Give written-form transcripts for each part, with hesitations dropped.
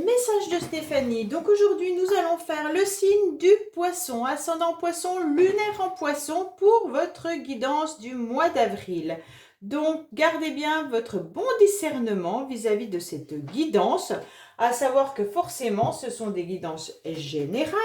message de Stéphanie. Donc aujourd'hui, nous allons faire le signe du poisson, ascendant poisson, lunaire en poisson pour votre guidance du mois d'avril. Donc gardez bien votre bon discernement vis-à-vis de cette guidance, à savoir que forcément ce sont des guidances générales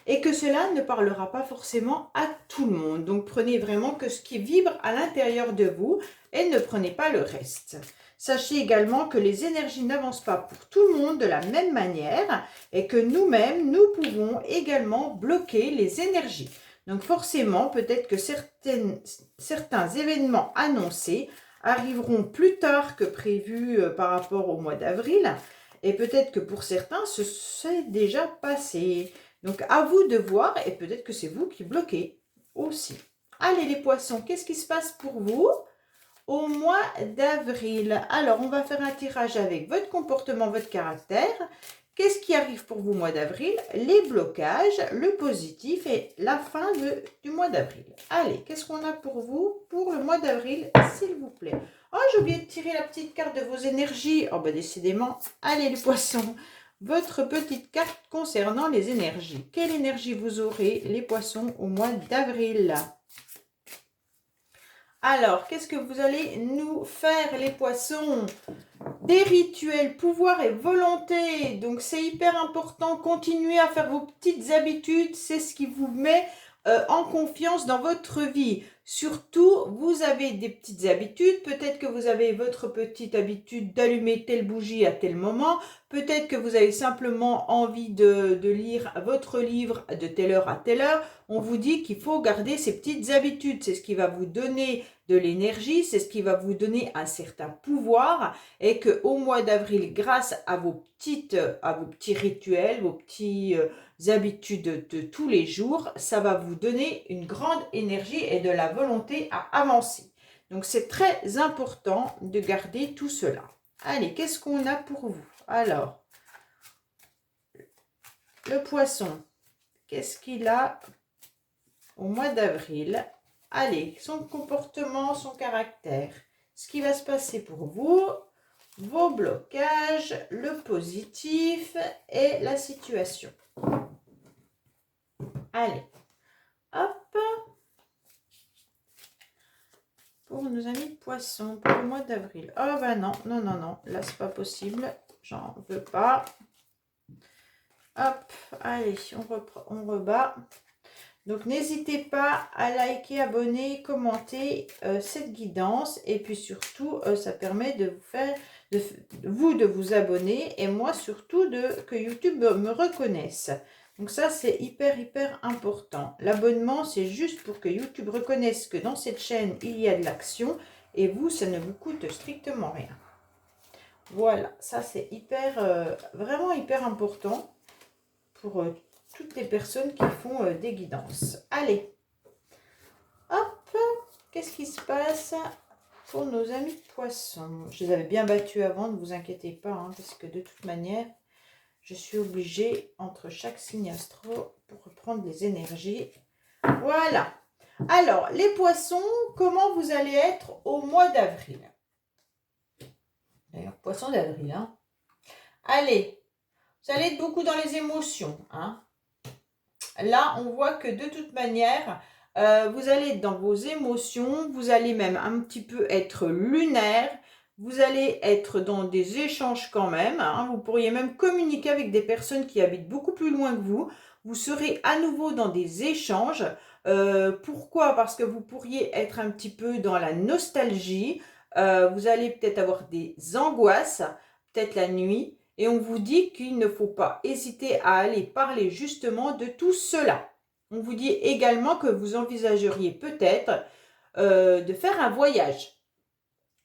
et que cela ne parlera pas forcément à tout le monde. Donc prenez vraiment que ce qui vibre à l'intérieur de vous et ne prenez pas le reste. Sachez également que les énergies n'avancent pas pour tout le monde de la même manière et que nous-mêmes, nous pouvons également bloquer les énergies. Donc forcément, peut-être que certains événements annoncés arriveront plus tard que prévu par rapport au mois d'avril et peut-être que pour certains, ce s'est déjà passé. Donc à vous de voir et peut-être que c'est vous qui bloquez aussi. Allez les poissons, qu'est-ce qui se passe pour vous au mois d'avril? Alors, on va faire un tirage avec votre comportement, votre caractère. Qu'est-ce qui arrive pour vous au mois d'avril? Les blocages, le positif et la fin du mois d'avril. Allez, qu'est-ce qu'on a pour vous pour le mois d'avril, s'il vous plaît? Oh, j'ai oublié de tirer la petite carte de vos énergies. Oh, ben décidément. Allez, les poissons. Votre petite carte concernant les énergies. Quelle énergie vous aurez, les poissons, au mois d'avril? Alors, qu'est-ce que vous allez nous faire, les poissons? Des rituels, pouvoir et volonté. Donc, c'est hyper important. Continuez à faire vos petites habitudes. C'est ce qui vous met en confiance dans votre vie. Surtout, vous avez des petites habitudes. Peut-être que vous avez votre petite habitude d'allumer telle bougie à tel moment. Peut-être que vous avez simplement envie de lire votre livre de telle heure à telle heure. On vous dit qu'il faut garder ces petites habitudes. C'est ce qui va vous donner de l'énergie, c'est ce qui va vous donner un certain pouvoir et qu'au mois d'avril, grâce à vos petits rituels, vos petites habitudes de tous les jours, ça va vous donner une grande énergie et de la volonté à avancer. Donc c'est très important de garder tout cela. Allez, qu'est-ce qu'on a pour vous? Alors, le poisson, qu'est-ce qu'il a au mois d'avril? Allez, son comportement, son caractère, ce qui va se passer pour vous, vos blocages, le positif et la situation. Allez, hop. Pour nos amis de poisson, pour le mois d'avril. Oh bah non, non, non, non, là c'est pas possible, j'en veux pas. Hop, allez, on rebat. Donc, n'hésitez pas à liker, abonner, commenter cette guidance. Et puis surtout, ça permet de vous abonner. Et moi, surtout, que YouTube me reconnaisse. Donc ça, c'est hyper, hyper important. L'abonnement, c'est juste pour que YouTube reconnaisse que dans cette chaîne, il y a de l'action. Et vous, ça ne vous coûte strictement rien. Voilà, ça, c'est vraiment hyper important pour toutes les personnes qui font des guidances. Allez, hop, qu'est-ce qui se passe pour nos amis de poissons? Je les avais bien battus avant, ne vous inquiétez pas, hein, parce que de toute manière, je suis obligée entre chaque signe astro pour reprendre les énergies. Voilà. Alors, les poissons, comment vous allez être au mois d'avril? D'ailleurs, poisson d'avril, hein. Allez, vous allez être beaucoup dans les émotions, hein. Là, on voit que de toute manière, vous allez être dans vos émotions, vous allez même un petit peu être lunaire, vous allez être dans des échanges quand même, hein. Vous pourriez même communiquer avec des personnes qui habitent beaucoup plus loin que vous. Vous serez à nouveau dans des échanges. Pourquoi? Parce que vous pourriez être un petit peu dans la nostalgie. Vous allez peut-être avoir des angoisses, peut-être la nuit. Et on vous dit qu'il ne faut pas hésiter à aller parler justement de tout cela. On vous dit également que vous envisageriez peut-être de faire un voyage.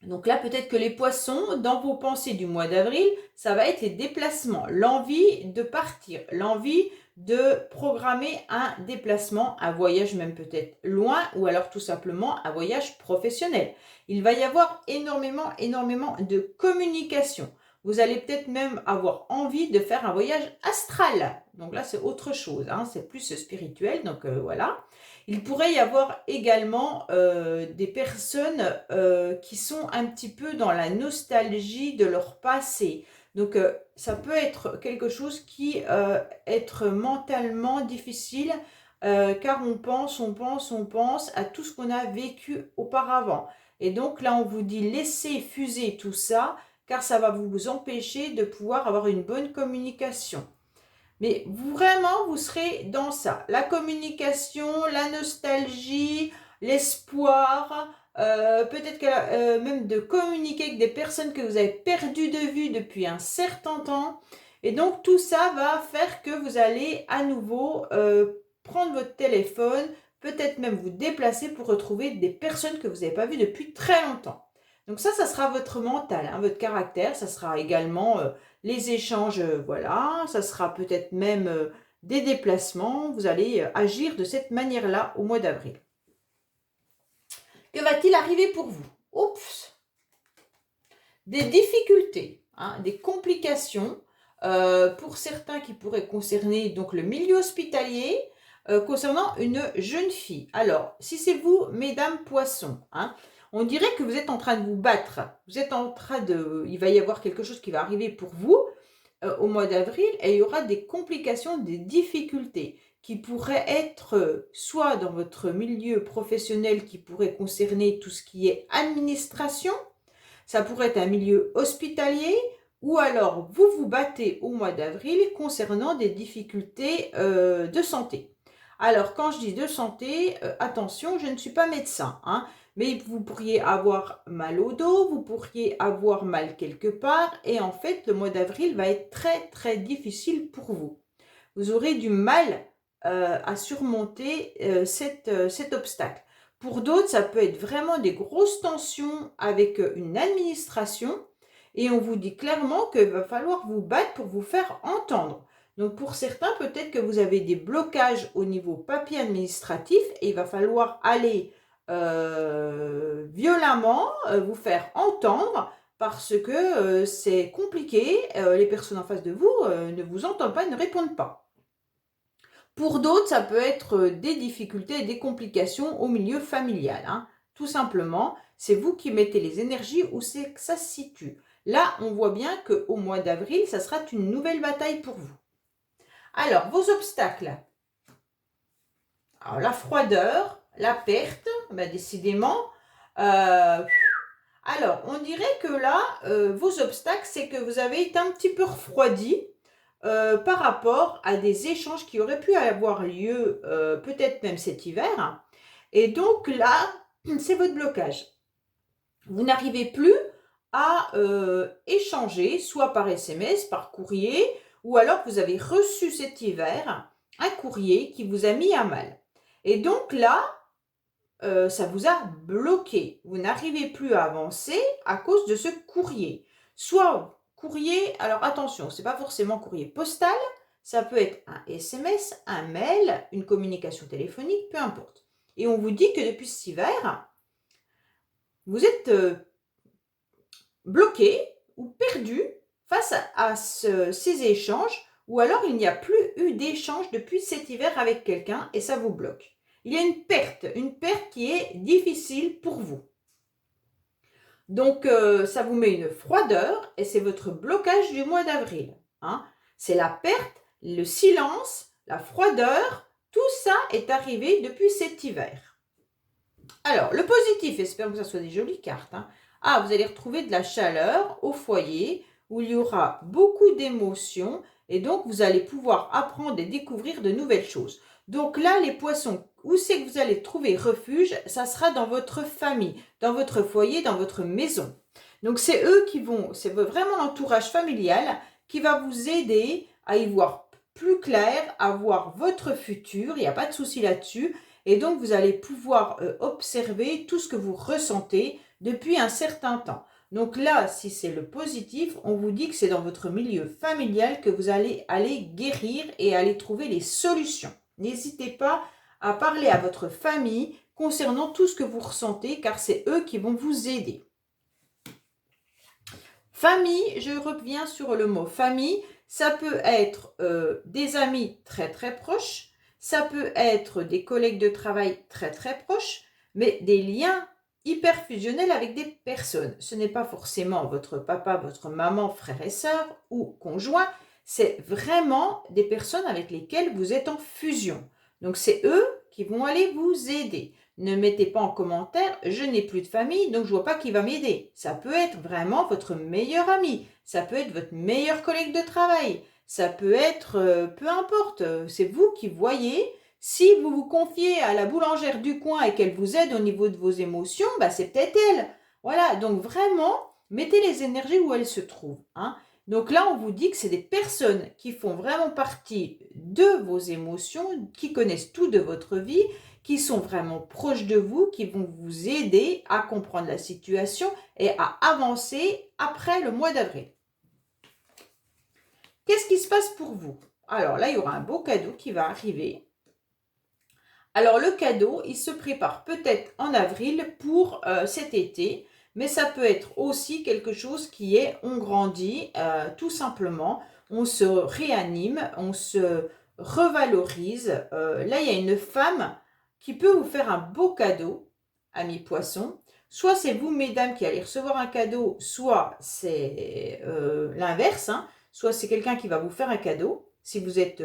Donc là, peut-être que les poissons, dans vos pensées du mois d'avril, ça va être les déplacements, l'envie de partir, l'envie de programmer un déplacement, un voyage même peut-être loin ou alors tout simplement un voyage professionnel. Il va y avoir énormément de communication. Vous allez peut-être même avoir envie de faire un voyage astral. Donc là, c'est autre chose, hein, c'est plus spirituel, donc voilà. Il pourrait y avoir également des personnes qui sont un petit peu dans la nostalgie de leur passé. Donc, ça peut être quelque chose qui être mentalement difficile car on pense à tout ce qu'on a vécu auparavant. Et donc là, on vous dit laissez fuser tout ça car ça va vous empêcher de pouvoir avoir une bonne communication. Mais vraiment, vous serez dans ça. La communication, la nostalgie, l'espoir, peut-être même de communiquer avec des personnes que vous avez perdues de vue depuis un certain temps. Et donc, tout ça va faire que vous allez à nouveau prendre votre téléphone, peut-être même vous déplacer pour retrouver des personnes que vous n'avez pas vues depuis très longtemps. Donc ça sera votre mental, hein, votre caractère. Ça sera également les échanges, voilà. Ça sera peut-être même des déplacements. Vous allez agir de cette manière-là au mois d'avril. Que va-t-il arriver pour vous? Oups! Des difficultés, hein, des complications pour certains qui pourraient concerner donc le milieu hospitalier concernant une jeune fille. Alors, si c'est vous, mesdames poissons, hein, on dirait que vous êtes en train de vous battre. Vous êtes en train de... Il va y avoir quelque chose qui va arriver pour vous au mois d'avril et il y aura des complications, des difficultés qui pourraient être soit dans votre milieu professionnel qui pourrait concerner tout ce qui est administration, ça pourrait être un milieu hospitalier ou alors vous vous battez au mois d'avril concernant des difficultés de santé. Alors quand je dis de santé, attention, je ne suis pas médecin, hein, mais vous pourriez avoir mal au dos, vous pourriez avoir mal quelque part et en fait le mois d'avril va être très très difficile pour vous. Vous aurez du mal à surmonter cet obstacle. Pour d'autres, ça peut être vraiment des grosses tensions avec une administration et on vous dit clairement qu'il va falloir vous battre pour vous faire entendre. Donc pour certains, peut-être que vous avez des blocages au niveau papier administratif et il va falloir aller violemment vous faire entendre parce que c'est compliqué, les personnes en face de vous ne vous entendent pas, ne répondent pas. Pour d'autres, ça peut être des difficultés et des complications au milieu familial, hein. Tout simplement, c'est vous qui mettez les énergies où c'est que ça se situe. Là, on voit bien qu'au mois d'avril, ça sera une nouvelle bataille pour vous. Alors, vos obstacles. Alors, la froideur, la perte, décidément. Alors, on dirait que là, vos obstacles, c'est que vous avez été un petit peu refroidi par rapport à des échanges qui auraient pu avoir lieu peut-être même cet hiver. Et donc là, c'est votre blocage. Vous n'arrivez plus à échanger, soit par SMS, par courrier, ou alors vous avez reçu cet hiver un courrier qui vous a mis à mal. Et donc là, ça vous a bloqué. Vous n'arrivez plus à avancer à cause de ce courrier. Soit courrier, alors attention, ce n'est pas forcément courrier postal, ça peut être un SMS, un mail, une communication téléphonique, peu importe. Et on vous dit que depuis cet hiver, vous êtes bloqué ou perdu face à ces échanges, ou alors il n'y a plus eu d'échange depuis cet hiver avec quelqu'un et ça vous bloque. Il y a une perte qui est difficile pour vous. Donc, ça vous met une froideur et c'est votre blocage du mois d'avril, hein. C'est la perte, le silence, la froideur, tout ça est arrivé depuis cet hiver. Alors, le positif, j'espère que ça soit des jolies cartes, hein. Ah, vous allez retrouver de la chaleur au foyer où il y aura beaucoup d'émotions et donc vous allez pouvoir apprendre et découvrir de nouvelles choses. Donc là, les poissons, où c'est que vous allez trouver refuge? Ça sera dans votre famille, dans votre foyer, dans votre maison. Donc c'est eux qui vont, c'est vraiment l'entourage familial qui va vous aider à y voir plus clair, à voir votre futur, il n'y a pas de souci là-dessus. Et donc vous allez pouvoir observer tout ce que vous ressentez depuis un certain temps. Donc là, si c'est le positif, on vous dit que c'est dans votre milieu familial que vous allez aller guérir et aller trouver les solutions. N'hésitez pas à parler à votre famille concernant tout ce que vous ressentez, car c'est eux qui vont vous aider. Famille, je reviens sur le mot famille, ça peut être des amis très très proches, ça peut être des collègues de travail très très proches, mais des liens hyper fusionnel avec des personnes. Ce n'est pas forcément votre papa, votre maman, frère et sœur ou conjoint. C'est vraiment des personnes avec lesquelles vous êtes en fusion. Donc, c'est eux qui vont aller vous aider. Ne mettez pas en commentaire « je n'ai plus de famille, donc je ne vois pas qui va m'aider ». Ça peut être vraiment votre meilleur ami. Ça peut être votre meilleur collègue de travail. Ça peut être, peu importe, c'est vous qui voyez. Si vous vous confiez à la boulangère du coin et qu'elle vous aide au niveau de vos émotions, bah c'est peut-être elle. Voilà, donc vraiment, mettez les énergies où elles se trouvent, hein. Donc là, on vous dit que c'est des personnes qui font vraiment partie de vos émotions, qui connaissent tout de votre vie, qui sont vraiment proches de vous, qui vont vous aider à comprendre la situation et à avancer après le mois d'avril. Qu'est-ce qui se passe pour vous? Alors là, il y aura un beau cadeau qui va arriver. Alors le cadeau, il se prépare peut-être en avril pour cet été, mais ça peut être aussi quelque chose qui est on grandit tout simplement, on se réanime, on se revalorise. Là, il y a une femme qui peut vous faire un beau cadeau, amis poissons. Soit c'est vous, mesdames, qui allez recevoir un cadeau, soit c'est l'inverse, hein. Soit c'est quelqu'un qui va vous faire un cadeau. Si vous êtes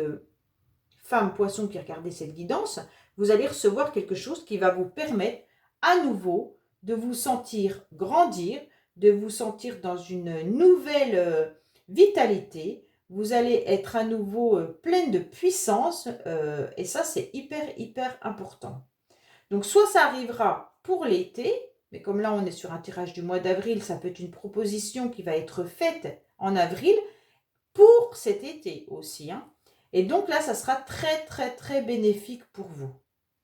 femme poisson qui regardez cette guidance, vous allez recevoir quelque chose qui va vous permettre à nouveau de vous sentir grandir, de vous sentir dans une nouvelle vitalité. Vous allez être à nouveau pleine de puissance et ça, c'est hyper important. Donc, soit ça arrivera pour l'été, mais comme là, on est sur un tirage du mois d'avril, ça peut être une proposition qui va être faite en avril pour cet été aussi, hein. Et donc là, ça sera très bénéfique pour vous.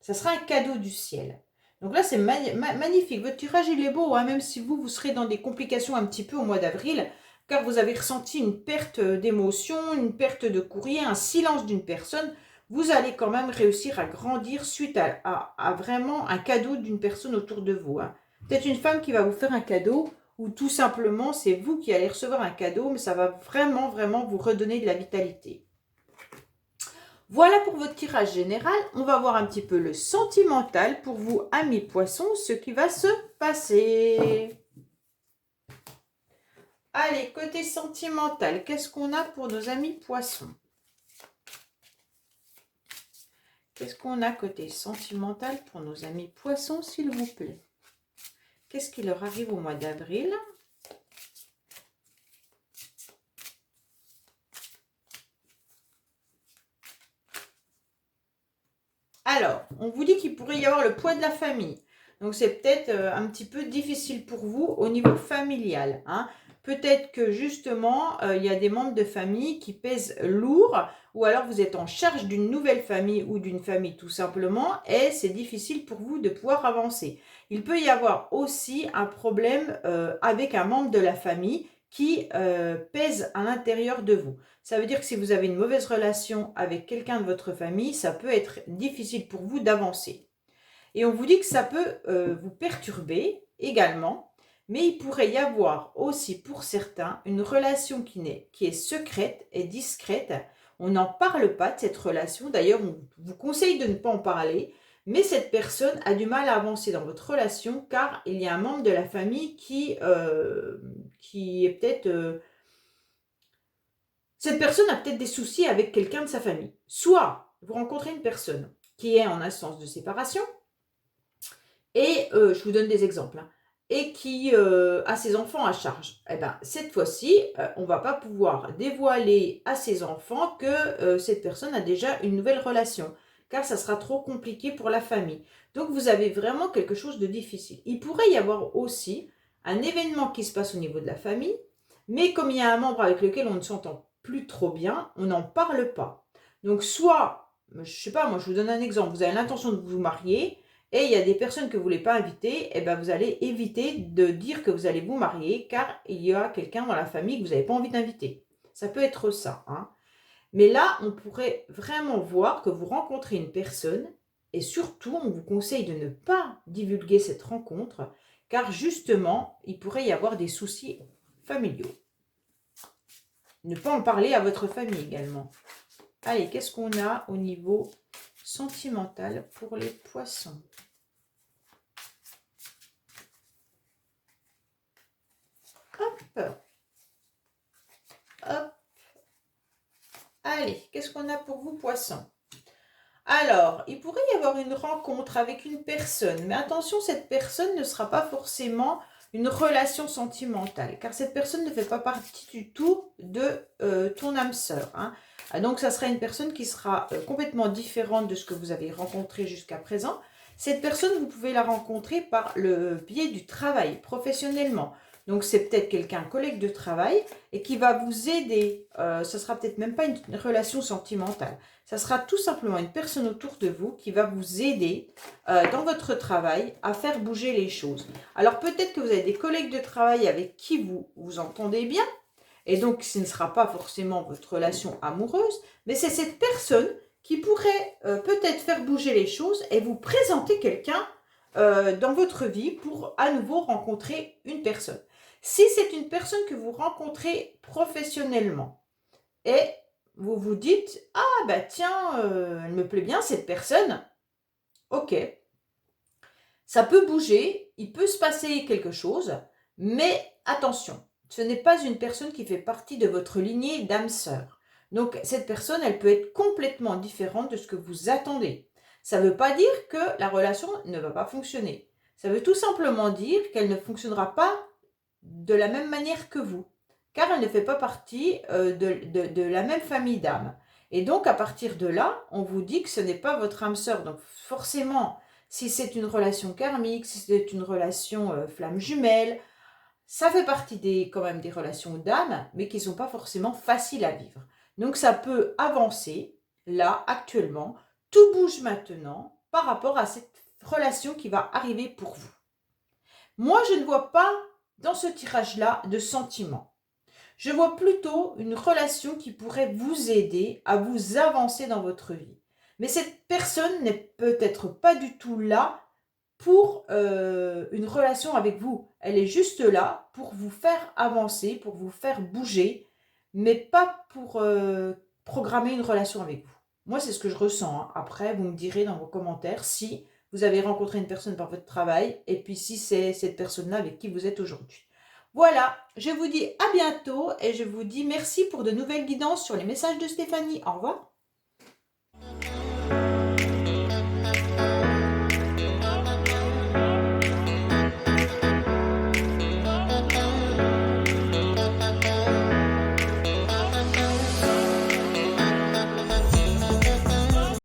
Ça sera un cadeau du ciel. Donc là, c'est magnifique. Votre tirage, il est beau, hein, même si vous serez dans des complications un petit peu au mois d'avril, car vous avez ressenti une perte d'émotion, une perte de courrier, un silence d'une personne. Vous allez quand même réussir à grandir suite à vraiment un cadeau d'une personne autour de vous, hein. Peut-être une femme qui va vous faire un cadeau, ou tout simplement, c'est vous qui allez recevoir un cadeau, mais ça va vraiment vous redonner de la vitalité. Voilà pour votre tirage général. On va voir un petit peu le sentimental pour vous, amis poissons, ce qui va se passer. Allez, côté sentimental, qu'est-ce qu'on a pour nos amis poissons? Qu'est-ce qu'on a côté sentimental pour nos amis poissons, s'il vous plaît? Qu'est-ce qui leur arrive au mois d'avril? Alors, on vous dit qu'il pourrait y avoir le poids de la famille. Donc, c'est peut-être un petit peu difficile pour vous au niveau familial, hein. Peut-être que justement, il y a des membres de famille qui pèsent lourd, ou alors vous êtes en charge d'une nouvelle famille ou d'une famille tout simplement, et c'est difficile pour vous de pouvoir avancer. Il peut y avoir aussi un problème avec un membre de la famille qui pèse à l'intérieur de vous. Ça veut dire que si vous avez une mauvaise relation avec quelqu'un de votre famille, ça peut être difficile pour vous d'avancer. Et on vous dit que ça peut vous perturber également, mais il pourrait y avoir aussi pour certains une relation qui est secrète et discrète. On n'en parle pas de cette relation. D'ailleurs, on vous conseille de ne pas en parler, mais cette personne a du mal à avancer dans votre relation car il y a un membre de la famille qui est peut-être... cette personne a peut-être des soucis avec quelqu'un de sa famille. Soit vous rencontrez une personne qui est en instance de séparation, et je vous donne des exemples, hein, et qui a ses enfants à charge. Eh bien, cette fois-ci, on ne va pas pouvoir dévoiler à ses enfants que cette personne a déjà une nouvelle relation, car ça sera trop compliqué pour la famille. Donc, vous avez vraiment quelque chose de difficile. Il pourrait y avoir aussi un événement qui se passe au niveau de la famille, mais comme il y a un membre avec lequel on ne s'entend plus trop bien, on n'en parle pas. Donc, soit, je ne sais pas, moi je vous donne un exemple, vous avez l'intention de vous marier, et il y a des personnes que vous ne voulez pas inviter, et bien vous allez éviter de dire que vous allez vous marier, car il y a quelqu'un dans la famille que vous n'avez pas envie d'inviter. Ça peut être ça, hein. Mais là, on pourrait vraiment voir que vous rencontrez une personne, et surtout, on vous conseille de ne pas divulguer cette rencontre, car justement, il pourrait y avoir des soucis familiaux. Ne pas en parler à votre famille également. Allez, qu'est-ce qu'on a au niveau sentimental pour les poissons? Hop. Allez, qu'est-ce qu'on a pour vous, poissons? Alors, il pourrait y avoir une rencontre avec une personne, mais attention, cette personne ne sera pas forcément une relation sentimentale, car cette personne ne fait pas partie du tout de ton âme sœur, hein. Donc, ça sera une personne qui sera complètement différente de ce que vous avez rencontré jusqu'à présent. Cette personne, vous pouvez la rencontrer par le biais du travail, professionnellement. Donc, c'est peut-être quelqu'un, collègue de travail, et qui va vous aider. Ça sera peut-être même pas une relation sentimentale. Ça sera tout simplement une personne autour de vous qui va vous aider dans votre travail à faire bouger les choses. Alors peut-être que vous avez des collègues de travail avec qui vous vous entendez bien, et donc ce ne sera pas forcément votre relation amoureuse, mais c'est cette personne qui pourrait peut-être faire bouger les choses et vous présenter quelqu'un dans votre vie pour à nouveau rencontrer une personne. Si c'est une personne que vous rencontrez professionnellement et vous vous dites « Ah bah tiens, elle me plaît bien cette personne », ok, ça peut bouger, il peut se passer quelque chose, mais attention, ce n'est pas une personne qui fait partie de votre lignée d'âme sœur. Donc cette personne, elle peut être complètement différente de ce que vous attendez. Ça ne veut pas dire que la relation ne va pas fonctionner. Ça veut tout simplement dire qu'elle ne fonctionnera pas de la même manière que vous, car elle ne fait pas partie de la même famille d'âmes. Et donc, à partir de là, on vous dit que ce n'est pas votre âme sœur. Donc, forcément, si c'est une relation karmique, si c'est une relation flamme jumelle, ça fait partie quand même des relations d'âme, mais qui ne sont pas forcément faciles à vivre. Donc, ça peut avancer, là, actuellement. Tout bouge maintenant par rapport à cette relation qui va arriver pour vous. Moi, je ne vois pas dans ce tirage-là de sentiments. Je vois plutôt une relation qui pourrait vous aider à vous avancer dans votre vie. Mais cette personne n'est peut-être pas du tout là pour une relation avec vous. Elle est juste là pour vous faire avancer, pour vous faire bouger, mais pas pour programmer une relation avec vous. Moi, c'est ce que je ressens, hein. Après, vous me direz dans vos commentaires si vous avez rencontré une personne par votre travail et puis si c'est cette personne-là avec qui vous êtes aujourd'hui. Voilà, je vous dis à bientôt et je vous dis merci pour de nouvelles guidances sur les messages de Stéphanie. Au revoir.